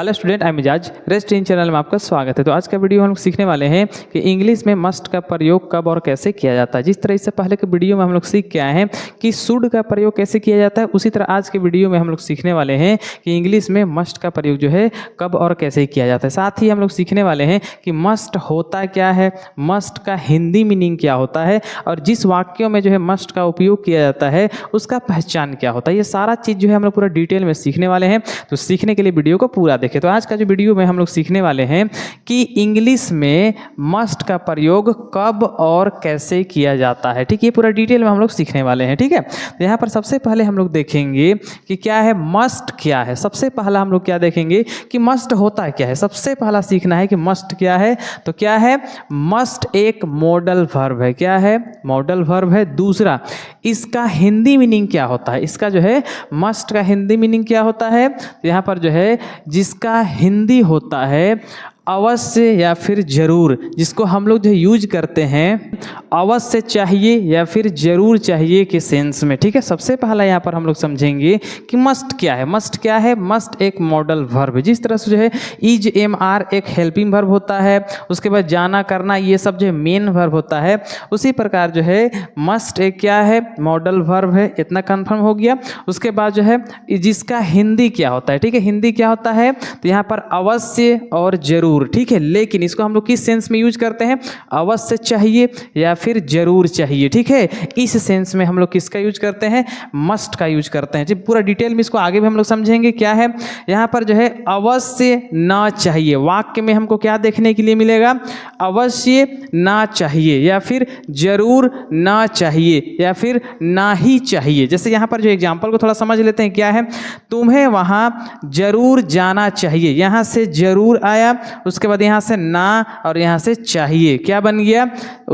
Hello student, I am मिजाज। Rest in channel में आपका स्वागत है। तो आज का वीडियो हम लोग सीखने वाले हैं कि इंग्लिश में मस्ट का प्रयोग कब और कैसे किया जाता है। जिस तरह इससे पहले के वीडियो में हम लोग सीख के आए हैं कि शुड का प्रयोग कैसे किया जाता है, उसी तरह आज के वीडियो में हम लोग सीखने वाले हैं कि इंग्लिश में मस्ट का प्रयोग जो है कब और कैसे किया जाता है। साथ ही हम लोग सीखने वाले हैं कि मस्ट होता क्या है, मस्ट का हिंदी मीनिंग क्या होता है, और जिस वाक्यों में जो है मस्ट का उपयोग किया जाता है उसका पहचान क्या होता है। ये सारा चीज़ जो है हम लोग पूरा डिटेल में सीखने वाले हैं। तो सीखने के लिए वीडियो को पूरा देखें। तो आज का जो वीडियो में हम लोग सीखने वाले हैं कि इंग्लिश में मस्ट का प्रयोग कब और कैसे किया जाता है। ठीक है, ये पूरा डिटेल में हम लोग सीखने वाले हैं। ठीक है, तो यहाँ पर सबसे पहले हम लोग देखेंगे कि क्या है मस्ट, क्या है। सबसे पहला हम लोग क्या देखेंगे कि मस्ट होता है क्या है। सबसे पहला सीखना है कि मस्ट क्या है। तो क्या है, मस्ट एक मॉडल वर्ब है। क्या है, मॉडल वर्ब है। दूसरा, इसका हिंदी मीनिंग क्या होता है। इसका जो है मस्ट का हिंदी मीनिंग क्या होता है। तो यहाँ पर जो है जिसका हिंदी होता है अवश्य या फिर जरूर, जिसको हम लोग जो यूज करते हैं अवश्य चाहिए या फिर जरूर चाहिए के सेंस में। ठीक है, सबसे पहला यहाँ पर हम लोग समझेंगे कि मस्ट क्या है। मस्ट क्या है, मस्ट एक मॉडल वर्ब है। जिस तरह से जो है इज एम आर एक हेल्पिंग वर्ब होता है, उसके बाद जाना करना ये सब जो है मेन वर्ब होता है, उसी प्रकार जो है मस्ट एक क्या है, मॉडल वर्ब है। इतना कंफर्म हो गया। उसके बाद जो है जिसका हिंदी क्या होता है। ठीक है, हिंदी क्या होता है, तो यहाँ पर अवश्य और जरूर। ठीक है, लेकिन इसको हम लोग किस सेंस में यूज करते हैं, अवश्य चाहिए या फिर जरूर चाहिए। ठीक है, इस सेंस में हम लोग किसका यूज करते हैं, मस्ट का यूज करते हैं। जी, पूरा डिटेल में इसको आगे भी हम लोग समझेंगे। क्या है यहाँ पर जो है अवश्य ना चाहिए, वाक्य में हमको क्या देखने के लिए मिलेगा, अवश्य ना चाहिए या फिर जरूर ना चाहिए या फिर ना ही चाहिए। जैसे यहाँ पर जो एग्जाम्पल को थोड़ा समझ लेते हैं। क्या है, तुम्हें वहां जरूर जाना चाहिए, यहाँ से जरूर आया, उसके बाद यहाँ से ना और यहाँ से चाहिए, क्या बन गया,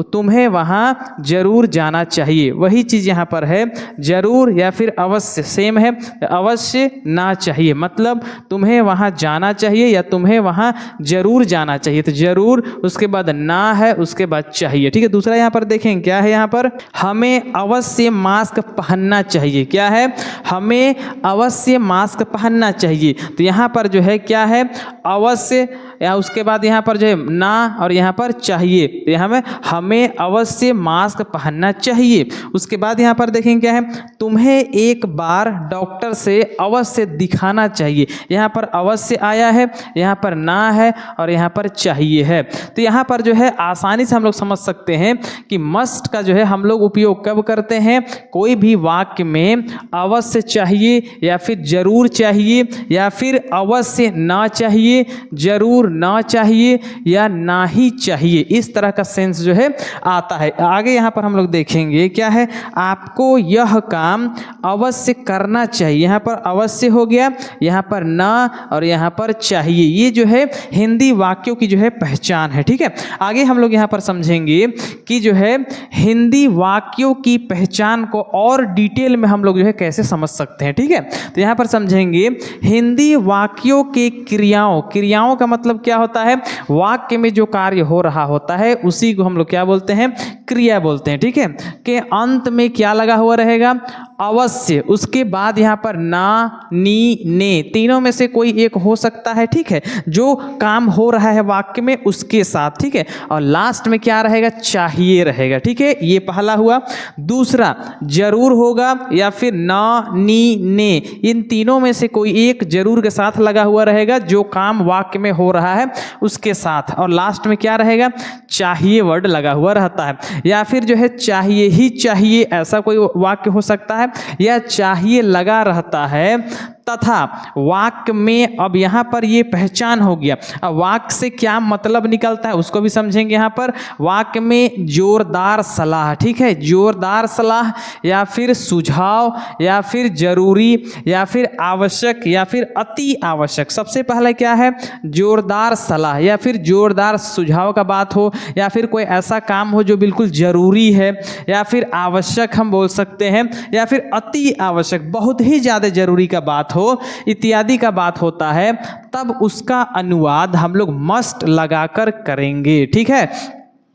तुम्हें वहाँ जरूर जाना चाहिए। वही चीज़ यहाँ पर है, जरूर या फिर अवश्य सेम है। अवश्य ना चाहिए मतलब तुम्हें वहाँ जाना चाहिए या तुम्हें वहाँ जरूर जाना चाहिए। तो जरूर, उसके बाद ना है, उसके बाद चाहिए। ठीक है, दूसरा यहाँ पर देखें क्या है, यहाँ पर हमें अवश्य मास्क पहनना चाहिए। क्या है, हमें अवश्य मास्क पहनना चाहिए। तो यहाँ पर जो है क्या है, अवश्य या उसके बाद यहाँ पर जो है ना और यहाँ पर चाहिए, तो यहाँ हमें अवश्य मास्क पहनना चाहिए। उसके बाद यहाँ पर देखें क्या है, तुम्हें एक बार डॉक्टर से अवश्य दिखाना चाहिए। यहाँ पर अवश्य आया है, यहाँ पर ना है और यहाँ पर चाहिए है। तो यहाँ पर जो है आसानी से हम लोग समझ सकते हैं कि मस्ट का जो है हम लोग उपयोग कब करते हैं, कोई भी वाक्य में अवश्य चाहिए या फिर जरूर चाहिए या फिर अवश्य ना चाहिए, जरूर ना चाहिए या ना ही चाहिए, इस तरह का सेंस जो है आता है। आगे यहाँ पर हम लोग देखेंगे क्या है, आपको यह काम अवश्य करना चाहिए। यहाँ पर अवश्य हो गया, यहाँ पर ना और यहाँ पर चाहिए। ये जो है हिंदी वाक्यों की जो है पहचान है। ठीक है, आगे हम लोग यहाँ पर समझेंगे कि जो है हिंदी वाक्यों की पहचान को और डिटेल में हम लोग जो है कैसे समझ सकते हैं। ठीक है, तो यहाँ पर समझेंगे हिंदी वाक्यों के क्रियाओं का मतलब क्या होता है, वाक्य में जो कार्य हो रहा होता है उसी को हम लोग क्या बोलते हैं, क्रिया बोलते हैं। ठीक है, के अंत में क्या लगा हुआ रहेगा, अवश्य। उसके बाद यहाँ पर ना, नी, ने, तीनों में से कोई एक हो सकता है। ठीक है, जो काम हो रहा है वाक्य में उसके साथ। ठीक है, और लास्ट में क्या रहेगा, चाहिए रहेगा। ठीक है, ये पहला हुआ। दूसरा, जरूर होगा या फिर ना, नी, ने, इन तीनों में से कोई एक जरूर के साथ लगा हुआ रहेगा, जो काम वाक्य में हो रहा है उसके साथ। और लास्ट में क्या रहेगा, चाहिए वर्ड लगा हुआ रहता है। या फिर जो है चाहिए ही चाहिए ऐसा कोई वाक्य हो सकता है, या चाहिए लगा रहता है तथा वाक्य में। अब यहाँ पर ये पहचान हो गया। अब वाक्य से क्या मतलब निकलता है उसको भी समझेंगे। यहाँ पर वाक्य में जोरदार सलाह, ठीक है, जोरदार सलाह या फिर सुझाव या फिर जरूरी या फिर आवश्यक या फिर अति आवश्यक। सबसे पहले क्या है, जोरदार सलाह या फिर जोरदार सुझाव का बात हो, या फिर कोई ऐसा काम हो जो बिल्कुल जरूरी है, या फिर आवश्यक हम बोल सकते हैं, या फिर अति आवश्यक बहुत ही ज़्यादा जरूरी का बात हो, इत्यादि का बात होता है, तब उसका अनुवाद हम लोग मस्ट लगाकर करेंगे। ठीक है,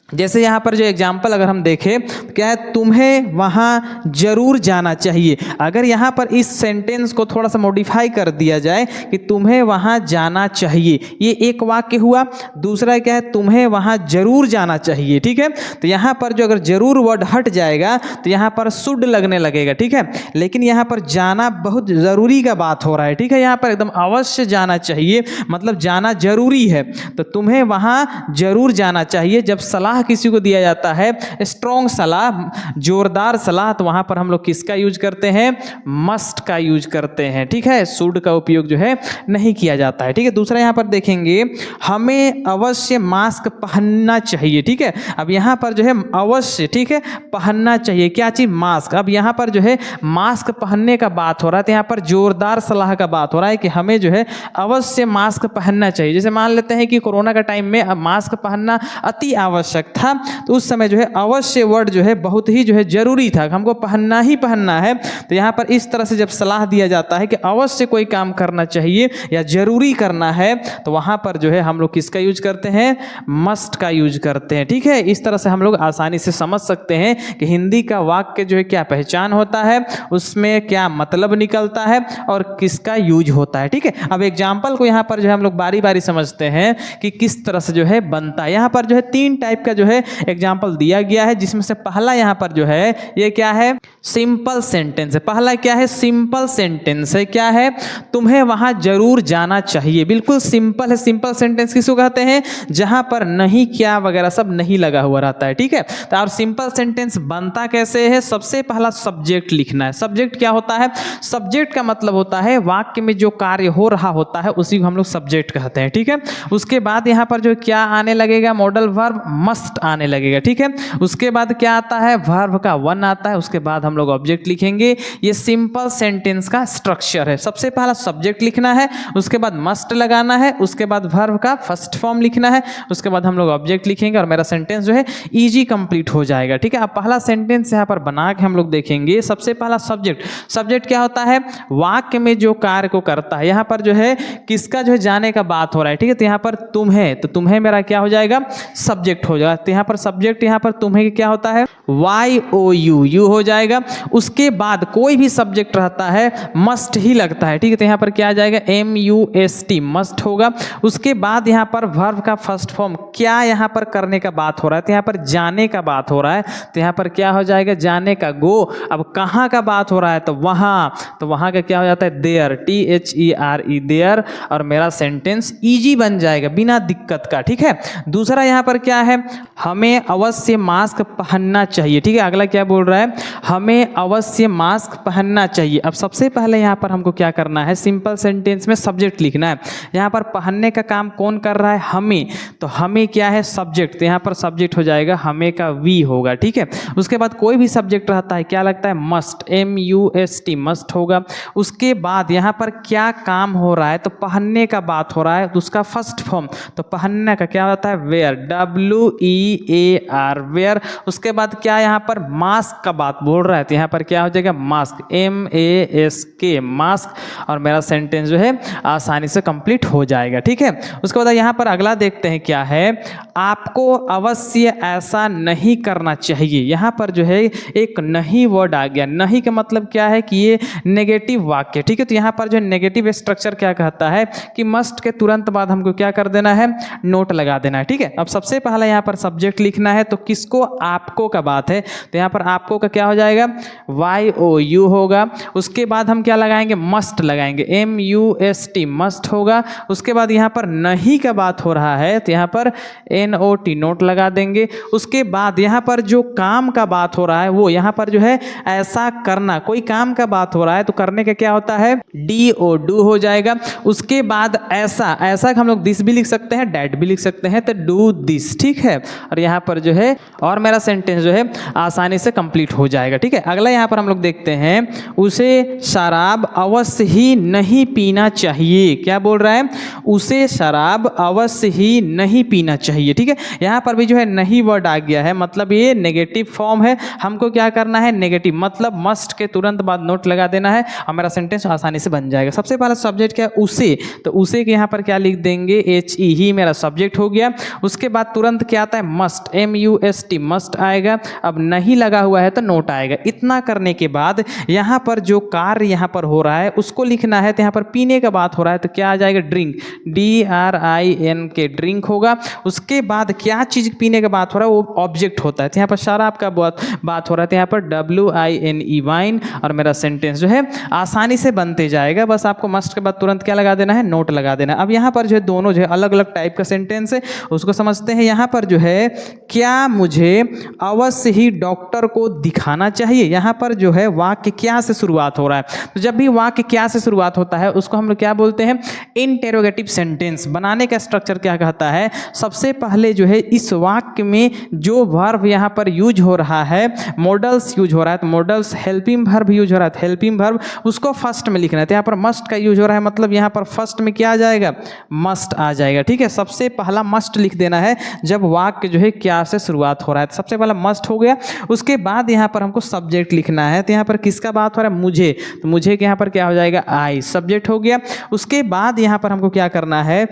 जैसे यहाँ पर जो एग्जाम्पल अगर हम देखें क्या है, तुम्हें वहाँ जरूर जाना चाहिए। अगर यहाँ पर इस सेंटेंस को थोड़ा सा मॉडिफाई कर दिया जाए कि तुम्हें वहाँ जाना चाहिए, ये एक वाक्य हुआ। दूसरा क्या है, तुम्हें वहाँ जरूर जाना चाहिए, ठीक है। तो यहाँ पर जो अगर जरूर वर्ड हट जाएगा तो यहाँ पर शुड लगने लगेगा, ठीक है। लेकिन यहाँ पर जाना बहुत ज़रूरी का बात हो रहा है, ठीक है। यहाँ पर एकदम अवश्य जाना चाहिए, मतलब जाना जरूरी है। तो तुम्हें वहाँ जरूर जाना चाहिए। जब सलाह किसी को दिया जाता है, स्ट्रॉन्ग सलाह, जोरदार सलाह, तो वहां पर हम लोग किसका यूज करते हैं, मस्ट का यूज करते हैं, ठीक है। शुड का उपयोग जो है नहीं किया जाता है, ठीक है। दूसरा यहां पर देखेंगे, हमें अवश्य मास्क पहनना चाहिए, ठीक है। अब यहां पर जो है अवश्य, ठीक है, पहनना चाहिए क्या चीज, मास्क। अब यहां पर जो है मास्क पहनने का बात हो रहा है, तो यहां पर जोरदार सलाह का बात हो रहा है कि हमें जो है अवश्य मास्क पहनना चाहिए। जैसे मान लेते हैं कि कोरोना का टाइम में अब मास्क पहनना अति आवश्यक था, तो उस समय जो है अवश्य वर्ड जो है बहुत ही जो है जरूरी था, हमको पहनना ही पहनना है। तो यहाँ पर इस तरह से जब सलाह दिया जाता है कि अवश्य कोई काम करना चाहिए या जरूरी करना है, तो वहाँ पर जो है हम लोग किसका यूज करते हैं, मस्ट का यूज करते हैं, ठीक है। इस तरह से हम लोग आसानी से समझ सकते हैं कि हिंदी का वाक्य जो है क्या पहचान होता है, उसमें क्या मतलब निकलता है और किसका यूज होता है, ठीक है। अब एग्जाम्पल को यहाँ पर जो है हम लोग बारी बारी समझते हैं कि किस तरह से जो है बनता है। यहाँ पर जो है 3 टाइप का जो है एग्जाम्पल दिया गया है, जिसमें से पहला यहाँ पर जो है ये क्या है, सिंपल सेंटेंस है। पहला क्या है, सिंपल सेंटेंस है। क्या है, तुम्हें वहां जरूर जाना चाहिए, बिल्कुल सिंपल है। सिंपल सेंटेंस किसको कहते हैं, जहां पर नहीं, क्या वगैरह सब नहीं लगा हुआ रहता है, ठीक है। तो और सिंपल सेंटेंस बनता कैसे है, सबसे पहला सब्जेक्ट लिखना है। सब्जेक्ट क्या होता है, सब्जेक्ट का मतलब होता है वाक्य में जो कार्य हो रहा होता है उसी को हम लोग सब्जेक्ट कहते हैं, ठीक है। उसके बाद यहाँ पर जो क्या आने लगेगा, मॉडल वर्ब मस्ट आने लगेगा, ठीक है। उसके बाद क्या आता है, वर्ब का वन आता है, उसके बाद हम लोग ऑब्जेक्ट लिखेंगे। ये सिंपल सेंटेंस का स्ट्रक्चर है। सबसे पहला सब्जेक्ट लिखना है, उसके बाद मस्ट लगाना है, उसके बाद वर्ब का फर्स्ट फॉर्म लिखना है, उसके बाद हम लोग ऑब्जेक्ट लिखेंगे और मेरा सेंटेंस जो है इजी कंप्लीट हो जाएगा, ठीक है। अब पहला सेंटेंस यहाँ पर बना के हम लोग देखेंगे। सबसे पहला सब्जेक्ट, सब्जेक्ट क्या होता है, वाक्य में जो कार्य को करता है। यहाँ पर जो है किसका जो है जाने का बात हो रहा है, ठीक है। तो यहाँ पर तुम्हें, तो तुम्हें मेरा क्या हो जाएगा, सब्जेक्ट हो जाएगा। तो यहाँ पर सब्जेक्ट, यहाँ पर तुम्हें क्या होता है, YOU, यू हो जाएगा। उसके बाद कोई भी सब्जेक्ट रहता है मस्ट ही लगता है, ठीक है। तो यहाँ पर क्या आ जाएगा, MUST, मस्ट होगा। उसके बाद यहाँ पर वर्ब का फर्स्ट फॉर्म, क्या यहाँ पर करने का बात हो रहा है, तो यहाँ पर जाने का बात हो रहा है, तो यहाँ पर क्या हो जाएगा, जाने का, गो। अब कहाँ का बात हो रहा है, तो वहाँ, तो वहाँ का क्या हो जाता है, देयर, THERE, देयर, और मेरा सेंटेंस इजी बन जाएगा बिना दिक्कत का, ठीक है। दूसरा यहाँ पर क्या है, हमें अवश्य मास्क पहनना चाहिए, ठीक है। अगला क्या बोल रहा है, हमें अवश्य मास्क पहनना चाहिए। अब सबसे पहले यहाँ पर हमको क्या करना है, सिंपल सेंटेंस में सब्जेक्ट लिखना है। यहाँ पर पहनने का काम कौन कर रहा है, हमें, तो हमें क्या है, सब्जेक्ट, तो यहाँ पर सब्जेक्ट हो जाएगा, हमें का वी होगा, ठीक है। उसके बाद कोई भी सब्जेक्ट रहता है क्या लगता है, मस्ट, MUST, मस्ट होगा। उसके बाद यहाँ पर क्या काम हो रहा है, तो पहनने का बात हो रहा है, तो उसका फर्स्ट फॉर्म, तो पहनने का क्या होता है, वेयर, WEAR, वेयर। उसके बाद क्या यहाँ पर मास्क का बात बोल रहा है, तो यहाँ पर क्या हो जाएगा, मास्क, MASK, मास्क, और मेरा सेंटेंस जो है आसानी से कंप्लीट हो जाएगा, ठीक है। उसके बाद यहाँ पर अगला देखते हैं क्या है, आपको अवश्य ऐसा नहीं करना चाहिए। यहाँ पर जो है एक नहीं वर्ड आ गया। नहीं का मतलब क्या है कि ये नेगेटिव वाक्य, ठीक है। तो यहाँ पर जो नेगेटिव स्ट्रक्चर क्या कहता है कि मस्ट के तुरंत बाद हमको क्या कर देना है, नोट लगा देना है, ठीक है। अब सबसे पहला यहाँ पर सब्जेक्ट लिखना है, तो किसको, आपको का बात है, तो यहाँ पर आपको का क्या हो जाएगा, YOU होगा। उसके बाद हम क्या लगाएंगे, मस्ट लगाएंगे, MUST, मस्ट होगा। उसके बाद यहाँ पर नहीं का बात हो रहा है, तो यहाँ पर NOT, नोट लगा देंगे। उसके बाद यहाँ पर जो काम का बात हो रहा है, वो यहाँ पर जो है ऐसा करना, कोई काम का बात हो रहा है तो करने का क्या होता है, DO, डू हो जाएगा। उसके बाद ऐसा, ऐसा हम लोग दिस भी लिख सकते हैं, डैट भी लिख सकते हैं, तो डू दिस, ठीक है। और यहाँ पर जो है और मेरा सेंटेंस जो है आसानी से कंप्लीट हो जाएगा, ठीक है। अगला यहाँ पर हम लोग देखते हैं, उसे शराब अवश्य ही नहीं पीना चाहिए। क्या बोल रहा है, उसे शराब अवश्य ही नहीं पीना चाहिए, ठीक है। यहाँ पर भी जो है नहीं वर्ड आ गया है, मतलब ये नेगेटिव फॉर्म है, हमको क्या करना है नेगेटिव, मतलब मस्ट के तुरंत बाद नोट लगा देना है और मेरा सेंटेंस आसानी से बन जाएगा। सबसे पहला सब्जेक्ट क्या है, उसे, तो उसे के यहाँ पर क्या लिख देंगे HE, ही मेरा सब्जेक्ट हो गया। उसके बाद तुरंत क्या आता है मस्ट, MUST, मस्ट आएगा। अब नहीं लगा हुआ है तो नोट आएगा। इतना करने के बाद यहाँ पर जो कार्य यहाँ पर हो रहा है उसको लिखना है, तो यहाँ पर पीने का बात हो रहा है तो क्या आ जाएगा ड्रिंक, DRIN के ड्रिंक होगा। उसके बाद क्या चीज़ पीने का बात हो रहा है वो ऑब्जेक्ट होता है, तो यहाँ पर शराब का बात हो रहा है तो यहाँ पर WINE वाइन, और मेरा सेंटेंस जो है आसानी से बनते जाएगा। बस आपको मस्ट के बाद तुरंत क्या लगा देना है नोट लगा देना है। अब यहाँ पर जो है दोनों जो है अलग अलग टाइप का सेंटेंस है उसको समझते हैं। यहाँ पर जो है क्या मुझे अवश्य ही डॉक्टर को दिखाना चाहिए, यहाँ पर जो है वाक्य क्या से शुरुआत हो रहा है, तो जब भी वाक्य क्या से शुरुआत होता है उसको हम लोग क्या बोलते हैं इंटेरोगेटिव सेंटेंस। बनाने का स्ट्रक्चर क्या कहता है, सबसे पहले जो है इस वाक्य में जो वर्ब यहाँ पर यूज हो रहा है, मॉडल्स यूज हो रहा है, तो मॉडल्स हेल्पिंग वर्ब यूज हो रहा है, हेल्पिंग वर्ब उसको फर्स्ट में लिखना है। तो यहाँ पर मस्ट का यूज हो रहा है, मतलब यहाँ पर फर्स्ट में क्या आ जाएगा मस्ट आ जाएगा, ठीक है। सबसे पहला मस्ट लिख देना है जब वाक्य जो है क्या से शुरुआत हो रहा है, तो सबसे पहला मस्ट हो गया। उसके बाद यहाँ पर हमको सब्जेक्ट लिखना है, तो यहाँ पर किसका बात हो रहा है मुझे, तो मुझे के यहाँ पर क्या हो जाएगा आई, सब्जेक्ट हो गया। उसके बाद यहाँ पर हमको क्या करना है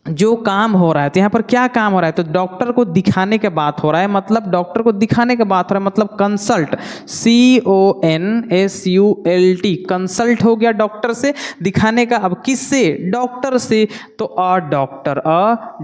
जो काम हो रहा है, तो यहाँ पर क्या काम हो रहा है, तो डॉक्टर को दिखाने के बात हो रहा है, मतलब डॉक्टर को दिखाने के बात हो रहा है, मतलब कंसल्ट, CONSULT, कंसल्ट हो गया डॉक्टर से, दिखाने का अब किससे डॉक्टर से, तो अ डॉक्टर,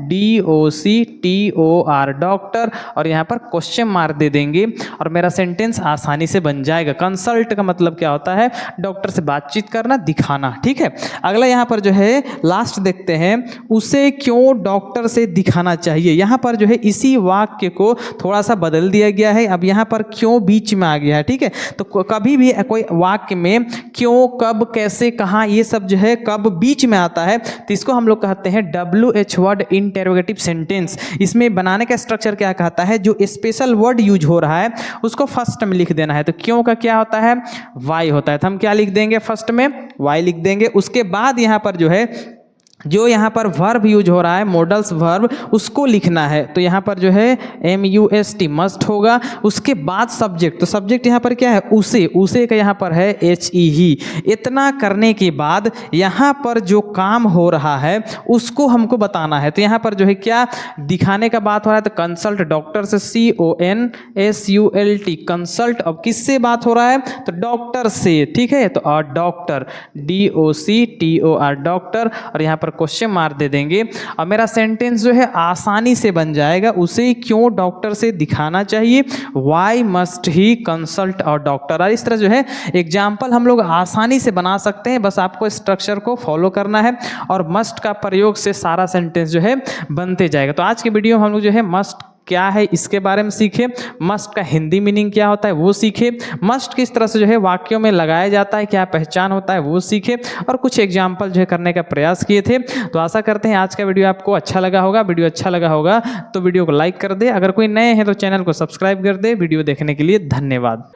DOCTOR डॉक्टर, और यहाँ पर क्वेश्चन मार्क दे देंगे और मेरा सेंटेंस आसानी से बन जाएगा। कंसल्ट का मतलब क्या होता है डॉक्टर से बातचीत करना, दिखाना, ठीक है। अगला यहाँ पर जो है लास्ट देखते हैं, उसे क्यों डॉक्टर से दिखाना चाहिए। यहाँ पर जो है इसी वाक्य को थोड़ा सा बदल दिया गया है, अब यहाँ पर क्यों बीच में आ गया है, ठीक है। तो कभी भी कोई वाक्य में क्यों, कब, कैसे, कहाँ, ये सब जो है कब बीच में आता है तो इसको हम लोग कहते हैं WH वर्ड इंटेरोगेटिव सेंटेंस। इसमें बनाने का स्ट्रक्चर क्या कहता है, जो स्पेशल वर्ड यूज हो रहा है उसको फर्स्ट में लिख देना है। तो क्यों का क्या होता है वाई होता है, तो हम क्या लिख देंगे फर्स्ट में वाई लिख देंगे। उसके बाद यहाँ पर जो है जो यहाँ पर वर्ब यूज हो रहा है मॉडल्स वर्ब उसको लिखना है, तो यहाँ पर जो है MUST मस्ट होगा। उसके बाद सब्जेक्ट, तो सब्जेक्ट यहाँ पर क्या है उसे, उसे का यहाँ पर है HE ही। इतना करने के बाद यहाँ पर जो काम हो रहा है उसको हमको बताना है, तो यहाँ पर जो है क्या दिखाने का बात हो रहा है, तो कंसल्ट डॉक्टर से, CONSULT कंसल्ट। अब किससे बात हो रहा है, तो डॉक्टर से, ठीक है। तो अ डॉक्टर, DOCTOR डॉक्टर, और यहाँ पर क्वेश्चन मार्क दे देंगे और मेरा सेंटेंस जो है आसानी से बन जाएगा। उसे क्यों डॉक्टर से दिखाना चाहिए, वाई मस्ट ही कंसल्ट और डॉक्टर। और इस तरह जो है एग्जाम्पल हम लोग आसानी से बना सकते हैं, बस आपको स्ट्रक्चर को फॉलो करना है और मस्ट का प्रयोग से सारा सेंटेंस जो है बनते जाएगा। तो आज के वीडियो में हम लोग जो है मस्ट क्या है इसके बारे में सीखे, मस्ट का हिंदी मीनिंग क्या होता है वो सीखे, मस्ट किस तरह से जो है वाक्यों में लगाया जाता है, क्या पहचान होता है वो सीखे, और कुछ एग्जाम्पल जो है करने का प्रयास किए थे। तो आशा करते हैं आज का वीडियो आपको अच्छा लगा होगा। वीडियो अच्छा लगा होगा तो वीडियो को लाइक कर दे, अगर कोई नए हैं तो चैनल को सब्सक्राइब कर दे। वीडियो देखने के लिए धन्यवाद।